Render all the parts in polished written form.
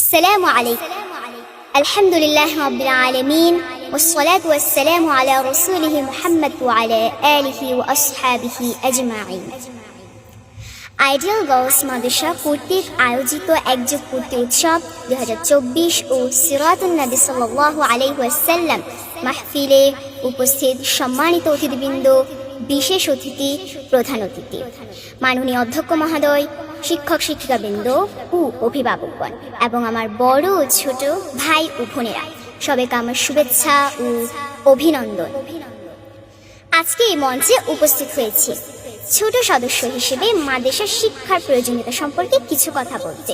السلام عليكم. الحمد لله رب العالمين والصلاة والسلام على رسوله محمد وعلى آله وأصحابه أجمعين. Ideal girls মাদ্রাসা কর্তৃক আয়োজিত একযোগ পূর্তি উৎসব 2024 ও সিরাতুন নবী সাল্লাল্লাহু আলাইহি ওয়াসাল্লাম মাহফিলে উপস্থিত সম্মানিত অতিথিবৃন্দ, বিশেষ অতিথি, প্রধান অতিথি, মাননীয় অধ্যক্ষ মহোদয়, শিক্ষক শিক্ষিকাবৃন্দ ও অভিভাবকগণ এবং আমার বড় ও ছোট ভাই ও বোনেরা, সবাইকে আমার শুভেচ্ছা ও অভিনন্দন। আজকে এই মঞ্চে উপস্থিত হয়েছি ছোট সদস্য হিসেবে মাদ্রাসা শিক্ষার প্রয়োজনীয়তা সম্পর্কে কিছু কথা বলতে।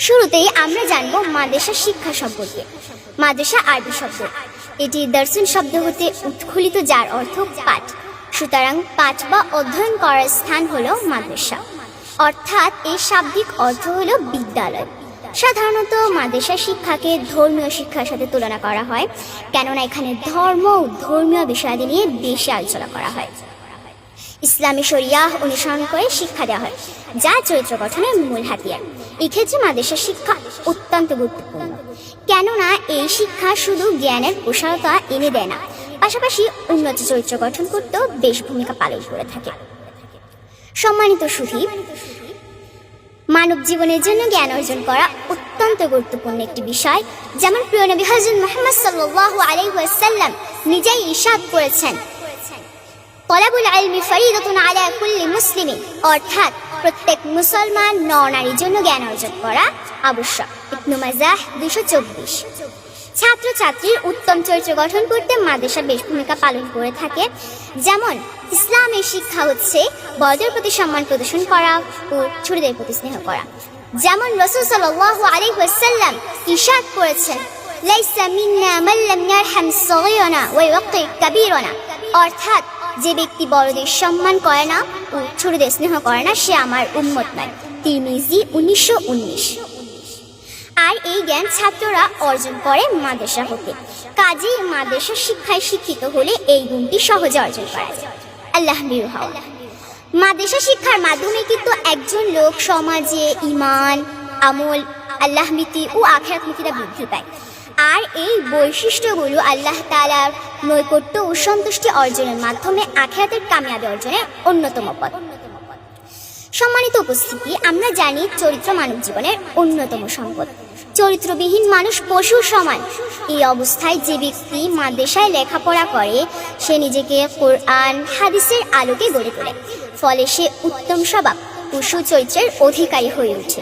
শুরুতেই আমরা জানব মাদ্রাসা শিক্ষা সম্পর্কে। মাদ্রাসা আরবি শব্দ, এটি দর্শন শব্দ হতে উৎখলিত, যার অর্থ পাঠ। সুতরাং পাঠ বা অধ্যয়ন করার স্থান হলো মাদ্রাসা, অর্থাৎ এর শাব্দিক অর্থ হলো বিদ্যালয়। সাধারণত মাদ্রাসা শিক্ষাকে ধর্মীয় শিক্ষার সাথে তুলনা করা হয়, কেননা এখানে ধর্ম ও ধর্মীয় বিষয়াদি নিয়ে বেশি আলোচনা করা হয়। ইসলামী শরিয়াহ অনুসরণ করে শিক্ষা দেওয়া হয়, যা চরিত্র গঠনের মূল হাতিয়ার। এক্ষেত্রে মাদ্রাসা শিক্ষা অত্যন্ত গুরুত্বপূর্ণ, কেননা এই শিক্ষা শুধু জ্ঞানের প্রসারতা এনে দেয় না, পাশাপাশি উন্নত চরিত্র গঠন করতেও বেশ ভূমিকা পালন করে থাকে। সম্মানিত সুধী, মানব জীবনের জন্য জ্ঞান অর্জন করা অত্যন্ত গুরুত্বপূর্ণ একটি বিষয়। যেমন প্রিয় নবী হযরত মুহাম্মদ সাল্লাল্লাহু আলাইহি ওয়াসাল্লাম নিজেই ইরশাদ করেছেন, তলাবুল ইলমি ফরিদাতুন আলা কুল্লি মুসলিমিন, অর্থাৎ প্রত্যেক মুসলমান নর-নারীর জন্য জ্ঞান অর্জন করা আবশ্যক। ইবনে মাজাহ 224। ছাত্রছাত্রীর উত্তম চরিত্র গঠন করতে মাদ্রাসা বেশ ভূমিকা পালন করে থাকে। যেমন ইসলামের শিক্ষা হচ্ছে বড়দের প্রতি সম্মান প্রদর্শন করা ও ছোটদের প্রতি স্নেহ করা। যেমন রাসূল সাল্লাল্লাহু আলাইহি ওয়াসাল্লাম ইরশাদ করেছেন, লাইসা মিন্না মান লাম ইয়ারহাম সগীরানা ওয়া ইউক্কির কাবীরানা, অর্থাৎ যে ব্যক্তি বড়দের সম্মান করে না ও ছোটদের স্নেহ করে না, সে আমার উম্মত নয়। তিরমিজি 1919। আর এই জ্ঞান ছাত্ররা অর্জন করে মাদ্রাসা হতে। কাজেই মাদ্রাসা শিক্ষায় শিক্ষিত হলে এই গুণটি সহজে অর্জন করা যায়। আল্লাহ বিরুহাও। মাদ্রাসা শিক্ষার মাধ্যমে কিন্তু একজন লোক সমাজে ঈমান, আমল, আল্লাহ ভীতি ও আখিরাতমুখীতা বৃদ্ধি পায়। আর এই বৈশিষ্ট্যগুলো আল্লাহ তাআলার নৈকট্য ও সন্তুষ্টি অর্জনের মাধ্যমে আখিরাতের কামিয়াবি অর্জনের অন্যতম পথ। সম্মানিত উপস্থিতি, আমরা জানি চরিত্র মানব জীবনের অন্যতম সম্পদ। চরিত্রবিহীন মানুষ পশুর সমান। এই অবস্থায় যে ব্যক্তি মাদ্রাসায় লেখাপড়া করে, সে নিজেকে কোরআন হাদিসের আলোকে গড়ে তোলে, ফলে সে উত্তম স্বভাব ও সুচরিত্রের অধিকারী হয়ে ওঠে।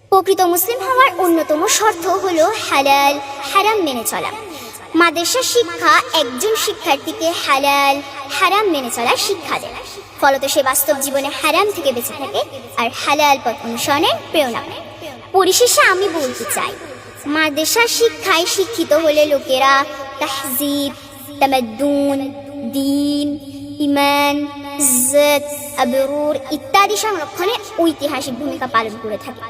প্রকৃত মুসলিম হওয়ার অন্যতম শর্ত হলো হালাল হারাম মেনে চলা। মাদ্রাসা শিক্ষা একজন শিক্ষার্থীকে হালাল হারাম মেনে চলার শিক্ষা দেয়, ফলত সে বাস্তব জীবনে হারাম থেকে বেঁচে থাকে আর হালাল পথ অনুসরণের প্রেরণা পায়। পরিশেষে আমি বলতে চাই, মাদ্রাসা শিক্ষায় শিক্ষিত হলে লোকেরা তাহজিব, তামাদ্দুন, দ্বীন, ঈমান, ইজ্জত, আবরুর ইত্যাদি সংরক্ষণে ঐতিহাসিক ভূমিকা পালন করে থাকে।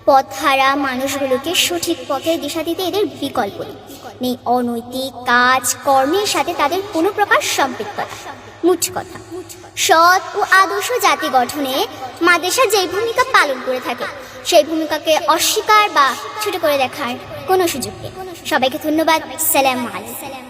পথহারা মানুষগুলোকে সঠিক পথের দিশা দিতে এদের বিকল্প নেই। অনৈতিক কাজ কর্মের সাথে তাদের কোনো প্রকার সম্পৃক্ততা। মুঠ কথা, সৎ ও আদর্শ জাতি গঠনে মাদ্রাসা যে ভূমিকা পালন করে থাকে, সেই ভূমিকাকে অস্বীকার বা ছোট করে দেখার কোনো সুযোগ নেই। সবাইকে ধন্যবাদ। আসসালামু আলাইকুম।